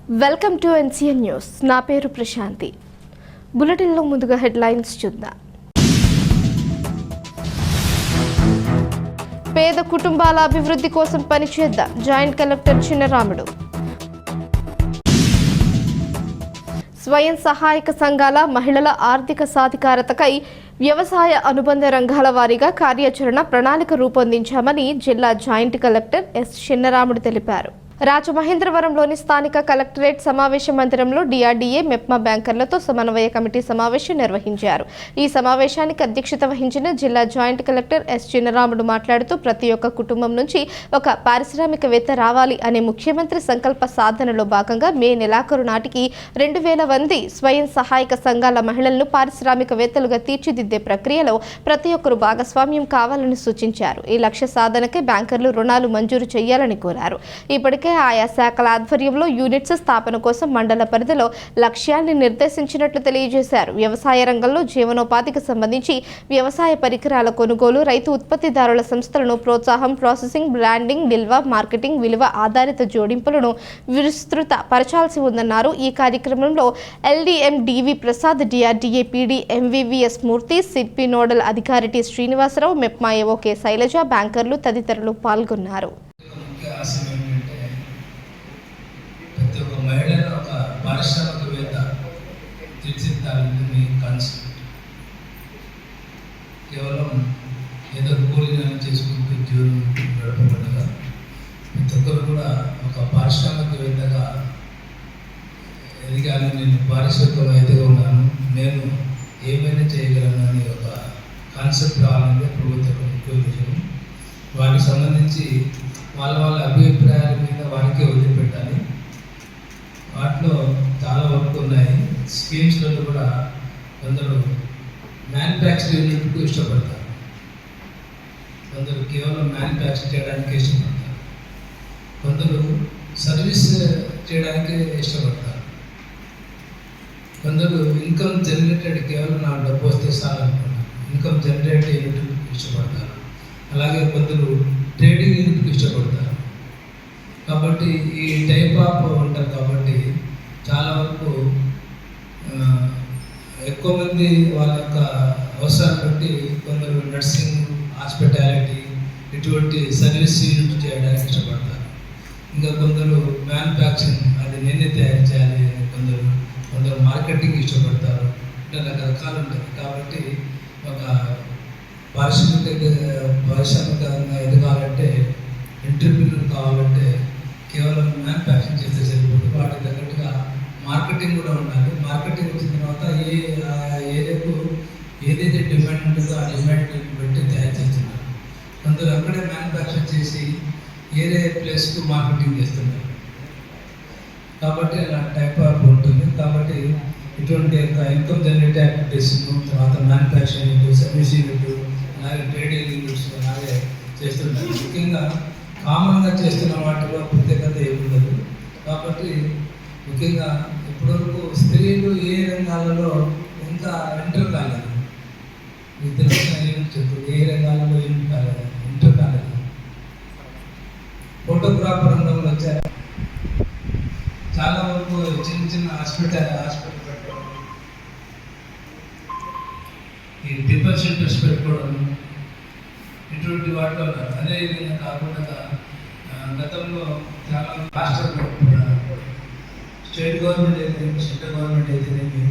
Welcome to NCN news. నా పేరు ప్రశాంతి. బులెటిన్లో ముందుగా హెడ్లైన్స్ చూద్దాం. పేద కుటుంబాల అభివృద్ధి కోసం పనిచేద్దాం. Joint collector Chinnaramudu. స్వయం సహాయక సంఘాల మహిళల ఆర్థిక సాధికారతకై వ్యవసాయ అనుబంధ రంగాల వారీగా కార్యాచరణ ప్రణాళిక రూపొందించామని జిల్లా జాయింట్ కలెక్టర్ ఎస్ చిన్నరాముడు తెలిపారు. రాజమహేంద్రవరంలోని స్థానిక కలెక్టరేట్ సమావేశ మందిరంలో డిఆర్డీఏ మెప్మా బ్యాంకర్లతో సమన్వయ కమిటీ సమావేశం నిర్వహించారు. ఈ సమావేశానికి అధ్యక్షత వహించిన జిల్లా జాయింట్ కలెక్టర్ ఎస్ చిన్నరాముడు మాట్లాడుతూ ప్రతి ఒక్క కుటుంబం నుంచి ఒక పారిశ్రామికవేత్త రావాలి అనే ముఖ్యమంత్రి సంకల్ప సాధనలో భాగంగా మే నెలాఖరు నాటికి 2000 మంది స్వయం సహాయక సంఘాల మహిళలను పారిశ్రామికవేత్తలుగా తీర్చిదిద్దే ప్రక్రియలో ప్రతి ఒక్కరూ భాగస్వామ్యం కావాలని సూచించారు. ఈ లక్ష్య సాధనకే బ్యాంకర్లు రుణాలు మంజూరు చేయాలని కోరారు. ఇప్పటికే ఆయా శాఖల ఆధ్వర్యంలో యూనిట్స్ స్థాపన కోసం మండల పరిధిలో లక్ష్యాన్ని నిర్దేశించినట్లు తెలియజేశారు. వ్యవసాయ రంగంలో జీవనోపాధికి సంబంధించి వ్యవసాయ పరికరాల కొనుగోలు, రైతు ఉత్పత్తిదారుల సంస్థలను ప్రోత్సాహం, ప్రాసెసింగ్, బ్రాండింగ్, నిల్వ, మార్కెటింగ్, విలువ ఆధారిత జోడింపులను విస్తృత పరచాల్సి ఉందన్నారు. ఈ కార్యక్రమంలో ఎల్డీఎం డివి ప్రసాద్, డిఆర్డీఏ పీడీ ఎంవీవీఎస్ మూర్తి, సిడ్పీ నోడల్ అధికారి టి శ్రీనివాసరావు, మెప్మా ఏవో కె శైలజ, బ్యాంకర్లు తదితరులు పాల్గొన్నారు. ప్రతి ఒక్క మహిళను ఒక పారిశ్రామికవేత్త తీర్చిదిద్దాలని మీ కాన్సెప్ట్. కేవలం ఏదో కూలీలను చేసుకుంటూ జీవనం గడపబడగా ప్రతి ఒక్కరు కూడా ఒక పారిశ్రామికవేత్తగా ఎదిగాను. నేను పారిశ్రామికవేత్తగా ఉన్నాను, నేను ఏమైనా చేయగలను అనే ఒక కాన్సెప్ట్ రావాలంటే ప్రభుత్వం ముఖ్య విషయం. వాటికి సంబంధించి వాళ్ళ అభిప్రాయాల మీద వారికే వదిలిపెట్టాలి. వాటిలో చాలా వర్క్ ఉన్నాయి. స్కీమ్స్లో కూడా కొందరు మ్యానుఫ్యాక్చరింగ్ యూనిట్కు ఇష్టపడతారు, కొందరు కేవలం మ్యానుఫ్యాక్చర్ చేయడానికి ఇష్టపడతారు, కొందరు సర్వీస్ చేయడానికి ఇష్టపడతారు, కొందరు ఇన్కమ్ జనరేటెడ్ కేవలం నా డబ్బు వస్తే చాలనుకుంటారు, ఇన్కమ్ జనరేట్ యూనిట్కి ఇష్టపడతారు. అలాగే కొందరు ట్రేడింగ్ యూనిట్కి ఇష్టపడతారు. కాబట్టి ఈ టైప్ ఆఫ్ ఉంటారు. కాబట్టి చాలా వరకు ఎక్కువ మంది వాళ్ళ యొక్క అవసరాన్ని బట్టి కొందరు నర్సింగ్, హాస్పిటాలిటీ ఇటువంటి సర్వీస్ యూనిట్ చేయడానికి ఇష్టపడతారు. ఇంకా కొందరు మ్యానుఫ్యాక్చరింగ్, అది నేనే తయారు చేయాలి అని కొందరు మార్కెటింగ్ ఇష్టపడతారు. ఇట్లా రకరకాలు ఉంటుంది. కాబట్టి ఒక పారిశ్రామికంగా ఎదగాలంటే, ఎంటర్‌ప్రెన్యూర్ కావాలంటే కేవలం మ్యానుఫ్యాక్చరింగ్ చేస్తే సరిపోతుంది. వాటికి తగ్గట్టుగా మార్కెటింగ్ కూడా ఉండాలి. మార్కెటింగ్ వచ్చిన తర్వాత ఏ ఏరియాకు ఏదైతే డిమాండ్ ఉంటుందో ఆ డిమాండ్ బట్టి తయారు చేస్తున్నారు. కొందరు అక్కడే మ్యానుఫ్యాక్చర్ చేసి ఏరే ప్లేస్కు మార్కెటింగ్ చేస్తున్నారు. కాబట్టి అలా టైప్ ఆఫ్ ఉంటుంది. కాబట్టి ఇటువంటి ఇన్కమ్ జనరేట్ యాక్టివిటీస్, తర్వాత మ్యానుఫ్యాక్చరింగ్, సర్వీస్ యూనిట్, అలాగే ట్రేడింగ్ యూనిట్స్ అలాగే చేస్తున్నారు. ముఖ్యంగా కామన్గా చేస్తున్న వాటిలో ప్రత్యేకత ఏముండదు. కాబట్టి ముఖ్యంగా ఇప్పటివరకు స్త్రీలు ఏ రంగాలలో ఇంకా ఎంటర్ కాలేదు, మీకు తెలిసిన చెప్పు, ఏ రంగాలలో ఎంటర్ కాలేదు. ఫోటోగ్రాఫర్ రంగంలో వచ్చారు. చాలా వరకు చిన్న హాస్పిటల్ పెట్టడం, ఈ టిఫిన్ సెంటర్స్ పెట్టుకోవడం, ఇటువంటి వాటిలో ఉన్నారు. అదేవిధంగా కాకుండా గతంలో చాలా రాష్ట్రంలో స్టేట్ గవర్నమెంట్ అయితేనేమి, సెంట్రల్ గవర్నమెంట్ అయితేనేమి